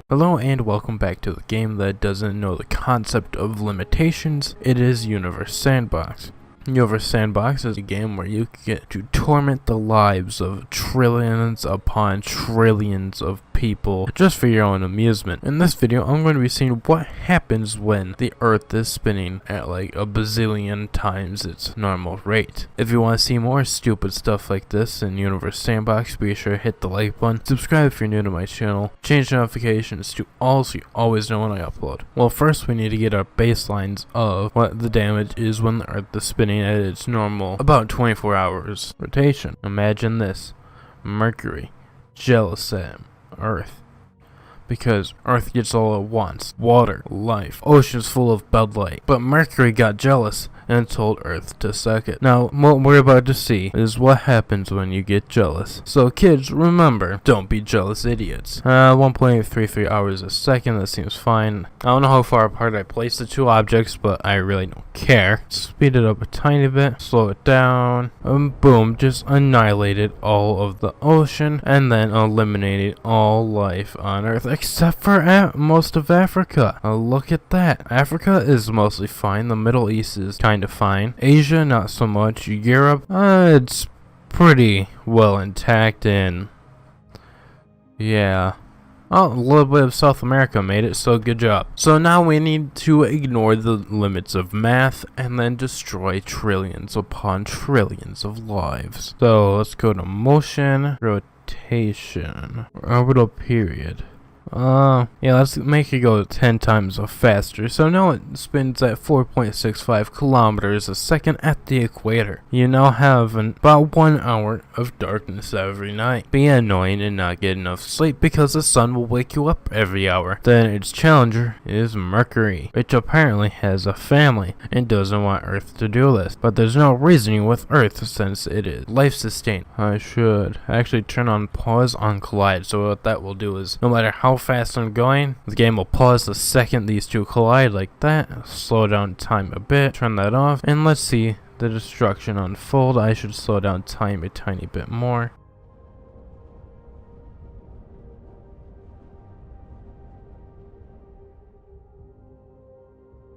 Hello and welcome back to the game that doesn't know the concept of limitations. It is Universe Sandbox. Universe Sandbox is a game where you get to torment the lives of trillions upon trillions of people just for your own amusement. In this video, I'm going to be seeing what happens when the Earth is spinning at like a bazillion times its normal rate. If you want to see more stupid stuff like this in Universe Sandbox, be sure to hit the like button, subscribe if you're new to my channel, change notifications to all so you always know when I upload. Well, first we need to get our baselines of what the damage is when the Earth is spinning at its normal about 24 hours rotation. Imagine this: Mercury jealous at Earth because Earth gets all it wants: water, life, oceans full of Bud Light. But Mercury got jealous and told Earth to suck it. Now, what we're about to see is what happens when you get jealous. So kids, remember, don't be jealous idiots. 1.33 hours a second, that seems fine. I don't know how far apart I placed the two objects, but I really don't care. Speed it up a tiny bit, slow it down, and boom, just annihilated all of the ocean, and then eliminated all life on Earth, except for most of Africa. Look at that. Africa is mostly fine. The Middle East is kind of fine. Asia, not so much. Europe, it's pretty well intact, and yeah. Oh, a little bit of South America made it, so good job. So now we need to ignore the limits of math and then destroy trillions upon trillions of lives. So let's go to motion, rotation, orbital period. Yeah, let's make it go 10 times faster. So now it spins at 4.65 kilometers a second at the equator. You now have about 1 hour of darkness every night. Be annoying and not get enough sleep because the sun will wake you up every hour. Then its challenger is Mercury, which apparently has a family and doesn't want Earth to do this. But there's no reasoning with Earth since it is life-sustaining. I should actually turn on pause on collide, so what that will do is no matter how fast I'm going, the game will pause the second these two collide, like that. Slow down time a bit, turn that off, and let's see the destruction unfold. I should slow down time a tiny bit more.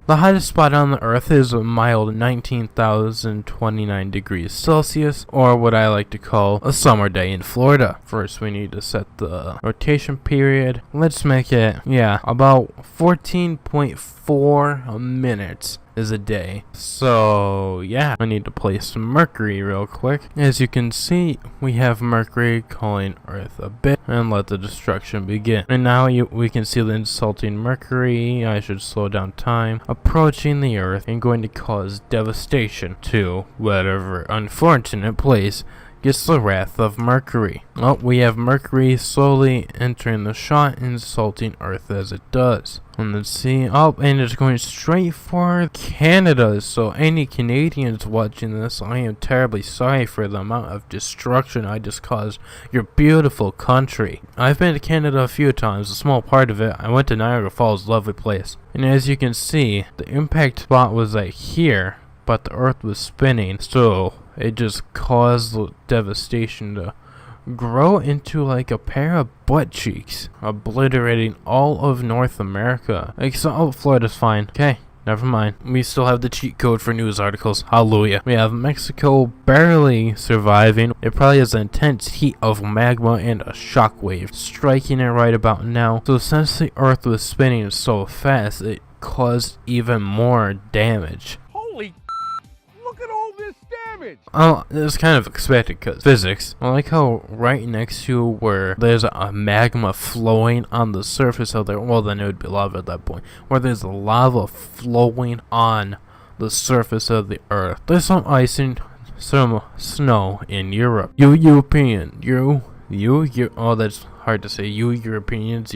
The hottest spot on the Earth is a mild 19,029 degrees Celsius, or what I like to call a summer day in Florida. First, we need to set the rotation period. Let's make it, about 14.4 minutes is a day. So yeah, I need to place Mercury real quick. As you can see, we have Mercury calling Earth a bit and let the destruction begin. And now we can see the insulting Mercury. I should slow down time, approaching the Earth and going to cause devastation to whatever unfortunate place gets the wrath of Mercury. Oh, we have Mercury slowly entering the shot, insulting Earth as it does. And let's see. Oh, and it's going straight for Canada. So any Canadians watching this, I am terribly sorry for the amount of destruction I just caused your beautiful country. I've been to Canada a few times, a small part of it. I went to Niagara Falls, lovely place. And as you can see, the impact spot was like here, but the Earth was spinning, so it just caused the devastation to grow into like a pair of butt cheeks, obliterating all of North America. Oh, Florida's fine. Okay, never mind. We still have the cheat code for news articles. Hallelujah. We have Mexico barely surviving. It probably has the intense heat of magma and a shockwave striking it right about now. So since the Earth was spinning so fast, it caused even more damage. Holy look at all this damage! Oh, it was kind of expected because physics. I like how right next to where there's a magma flowing on the surface of there, well then it would be lava at that point, where there's lava flowing on the surface of the Earth. There's some ice and some snow in Europe. You European, oh, that's hard to say. You Europeans,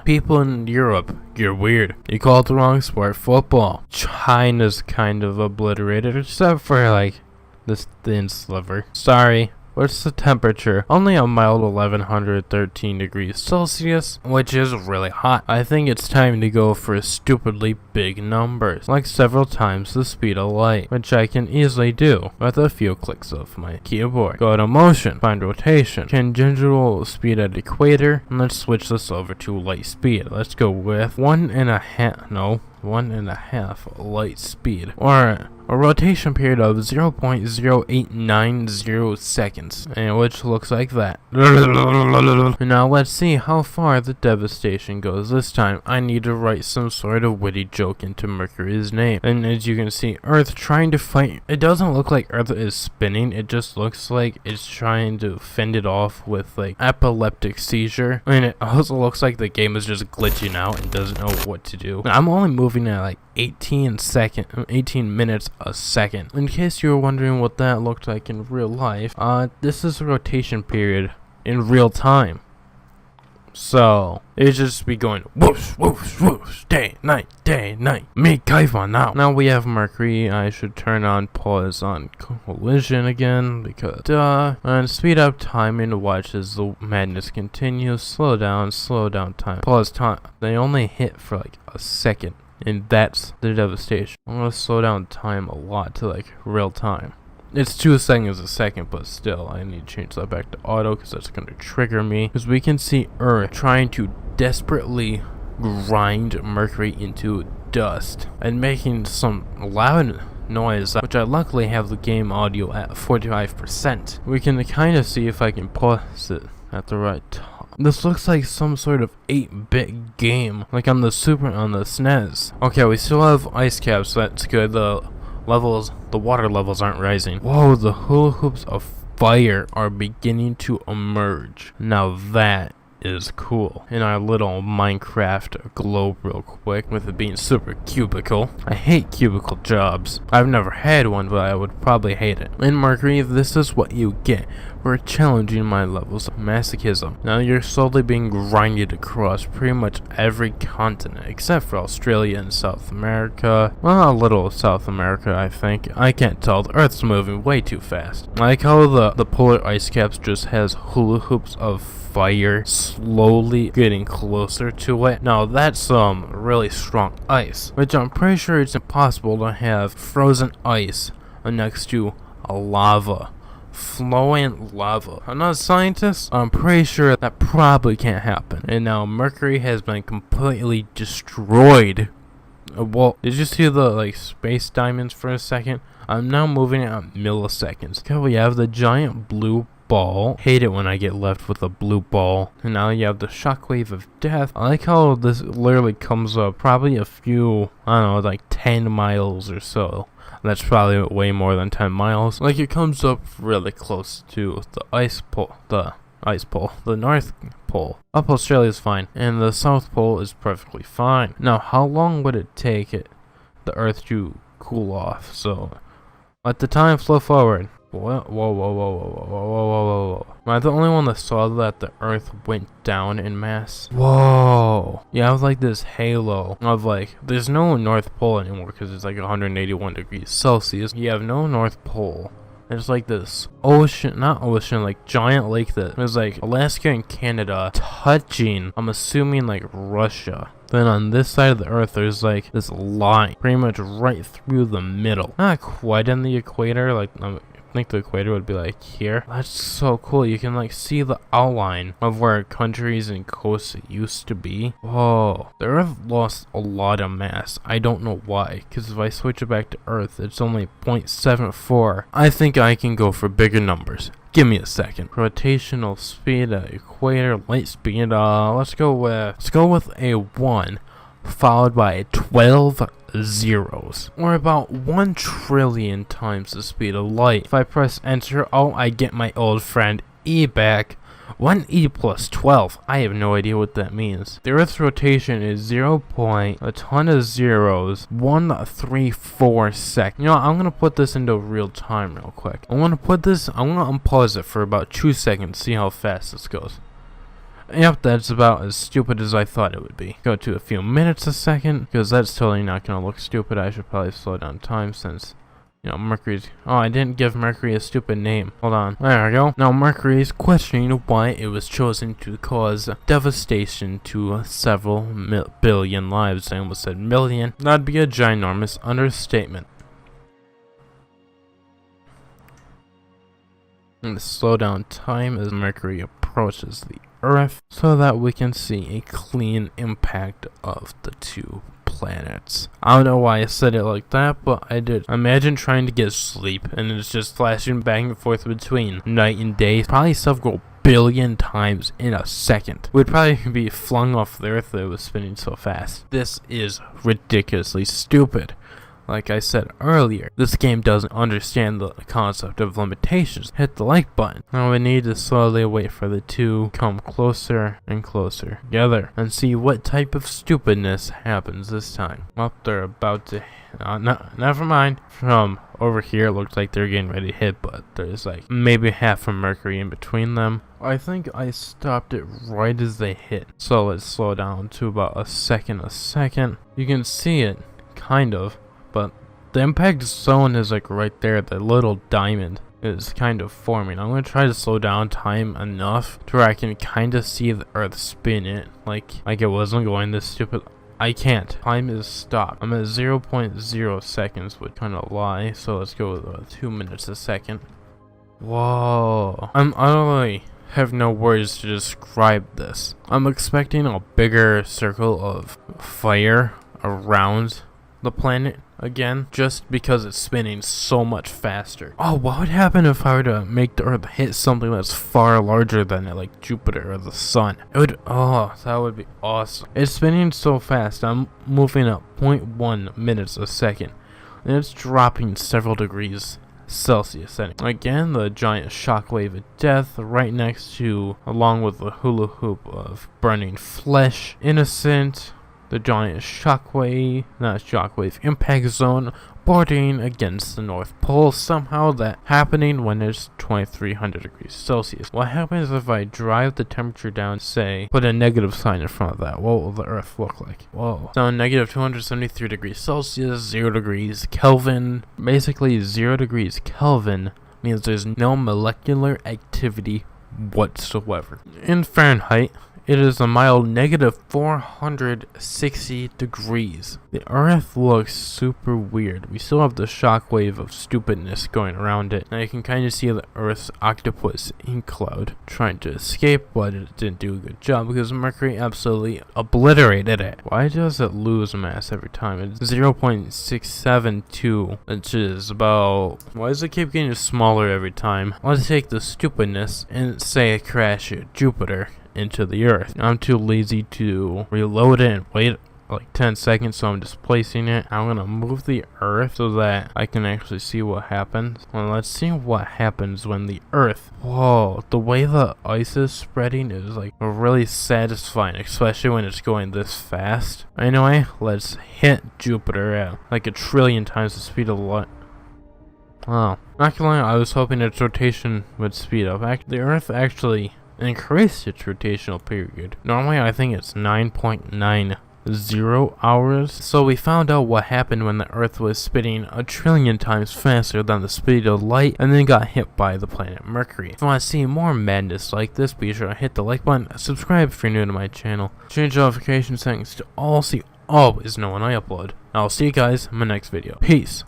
people in Europe, you're weird. You called the wrong sport, football. China's kind of obliterated, except for like this thin sliver. Sorry, What's the temperature? Only a mild 1113 degrees Celsius, which is really hot. I think it's time to go for stupidly big numbers, like several times the speed of light, which I can easily do with a few clicks of my keyboard. Go to motion, find rotation, tangential speed at equator, and let's switch this over to light speed. Let's go with 1.5 light speed, or a rotation period of 0.0890 seconds, and which looks like that. Now let's see how far the devastation goes this time. I need to write some sort of witty joke into Mercury's name. And as you can see, Earth trying to fight. It doesn't look like Earth is spinning, it just looks like it's trying to fend it off with like epileptic seizure. And it also looks like the game is just glitching out and doesn't know what to do. I'm only moving at like 18 minutes a second. In case you were wondering what that looked like in real life, this is a rotation period in real time. So it just be going whoosh whoosh whoosh, day night, me kaifa now. Now we have Mercury. I should turn on pause on collision again because and speed up time and watch as the madness continues. Slow down time, pause time. They only hit for like a second, and that's the devastation. I'm gonna slow down time a lot to like real time. It's 2 seconds a second, but still, I need to change that back to auto because that's going to trigger me. Because we can see Earth trying to desperately grind Mercury into dust and making some loud noise, which I luckily have the game audio at 45%. We can kind of see if I can pause it at the right time. This looks like some sort of 8-bit game, like on the SNES. Okay, we still have ice caps, so that's good. The water levels aren't rising. Whoa, the hula hoops of fire are beginning to emerge. Now that is cool. In our little Minecraft globe real quick, with it being super cubicle. I hate cubicle jobs. I've never had one, but I would probably hate it. In Mercury, this is what you get for challenging my levels of masochism. Now you're slowly being grinded across pretty much every continent, except for Australia and South America. Well, a little South America, I think. I can't tell. The Earth's moving way too fast. I like how the polar ice caps just has hula hoops of fire slowly getting closer to it. Now that's some really strong ice, which I'm pretty sure it's impossible to have frozen ice next to a lava. Flowing lava. I'm not a scientist. I'm pretty sure that probably can't happen. And now Mercury has been completely destroyed. Well, did you see the like space diamonds for a second? I'm now moving at milliseconds. Okay, we have the giant blue ball. Hate it when I get left with a blue ball. And now you have the shockwave of death. I like how this literally comes up probably a few, I don't know, like 10 miles or so. That's probably way more than 10 miles. Like it comes up really close to the North Pole. Up Australia is fine, and the South Pole is perfectly fine. Now, how long would it take the Earth to cool off? So, let the time flow forward. What? Whoa. Am I the only one that saw that the Earth went down in mass? Whoa. You have like this halo of like, there's no North Pole anymore because it's like 181 degrees Celsius. You have no North Pole. There's like this like giant lake that is like Alaska and Canada touching, I'm assuming like Russia. Then on this side of the Earth, there's like this line pretty much right through the middle. Not quite in the equator, like I think the equator would be like here. That's so cool. You can like see the outline of where countries and coasts used to be. Whoa. The Earth lost a lot of mass. I don't know why, because if I switch it back to Earth, it's only 0.74. I think I can go for bigger numbers. Give me a second. Rotational speed at equator, light speed. Let's go with a 1 followed by 12 zeros, or about 1 trillion times the speed of light. If I press enter, I get my old friend E back. 1e plus 12. I have no idea what that means. The Earth's rotation is 134 seconds. You know, I'm gonna put this into real time real quick. I'm gonna unpause it for about 2 seconds, see how fast this goes. Yep, that's about as stupid as I thought it would be. Go to a few minutes a second, because that's totally not going to look stupid. I should probably slow down time since Mercury's... Oh, I didn't give Mercury a stupid name. Hold on. There we go. Now Mercury is questioning why it was chosen to cause devastation to several billion lives. I almost said million. That'd be a ginormous understatement. And slow down time as Mercury approaches the Earth so that we can see a clean impact of the two planets. I don't know why I said it like that, but I did. Imagine trying to get sleep and it's just flashing back and forth between night and day. Probably several billion times in a second. We'd probably be flung off the Earth if it was spinning so fast. This is ridiculously stupid. Like I said earlier, this game doesn't understand the concept of limitations. Hit the like button. Now we need to slowly wait for the two come closer and closer together and see what type of stupidness happens this time. Well, they're about to... no, never mind. From over here, it looks like they're getting ready to hit, but there's like maybe half a Mercury in between them. I think I stopped it right as they hit. So let's slow down to about a second. You can see it, kind of. But the impact zone is like right there. The little diamond is kind of forming. I'm going to try to slow down time enough to where I can kind of see the Earth spin it. Like it wasn't going this stupid. I can't. Time is stopped. I'm at 0.0 seconds, would kind of lie. So let's go with 2 minutes a second. Whoa. I really have no words to describe this. I'm expecting a bigger circle of fire around the planet again, just because it's spinning so much faster. Oh, what would happen if I were to make the Earth hit something that's far larger than it, like Jupiter or the Sun? It would, oh, that would be awesome. It's spinning so fast, I'm moving up 0.1 minutes a second, and it's dropping several degrees Celsius. Again, the giant shockwave of death right next to, along with the hula hoop of burning flesh. Innocent. The giant shockwave impact zone boarding against the North Pole. Somehow that happening when it's 2300 degrees Celsius. What happens if I drive the temperature down, say, put a negative sign in front of that? What will the Earth look like? Whoa. So negative 273 degrees Celsius, 0 degrees Kelvin. Basically 0 degrees Kelvin means there's no molecular activity whatsoever. In Fahrenheit, it is a mild negative 460 degrees. The Earth looks super weird. We still have the shockwave of stupidness going around it. And I can kind of see the Earth's octopus ink cloud trying to escape, but it didn't do a good job because Mercury absolutely obliterated it. Why does it lose mass every time? It's 0.672, which is about... Why does it keep getting smaller every time? Let's take the stupidness and say it crashed at Jupiter into the Earth. I'm too lazy to reload it and wait like 10 seconds, so I'm displacing it. I'm gonna move the Earth so that I can actually see what happens. Well, let's see what happens when the Earth... Whoa, the way the ice is spreading is like really satisfying, especially when it's going this fast. Anyway, let's hit Jupiter at like 1 trillion times the speed of light. Oh, not gonna lie, I was hoping its rotation would speed up. The Earth actually increased its rotational period. Normally I think it's 9.90 hours. So we found out what happened when the Earth was spinning 1 trillion times faster than the speed of light and then got hit by the planet Mercury. If you want to see more madness like this, be sure to hit the like button, subscribe if you're new to my channel, change notification settings to all so you always know when I upload. I'll see you guys in my next video. Peace.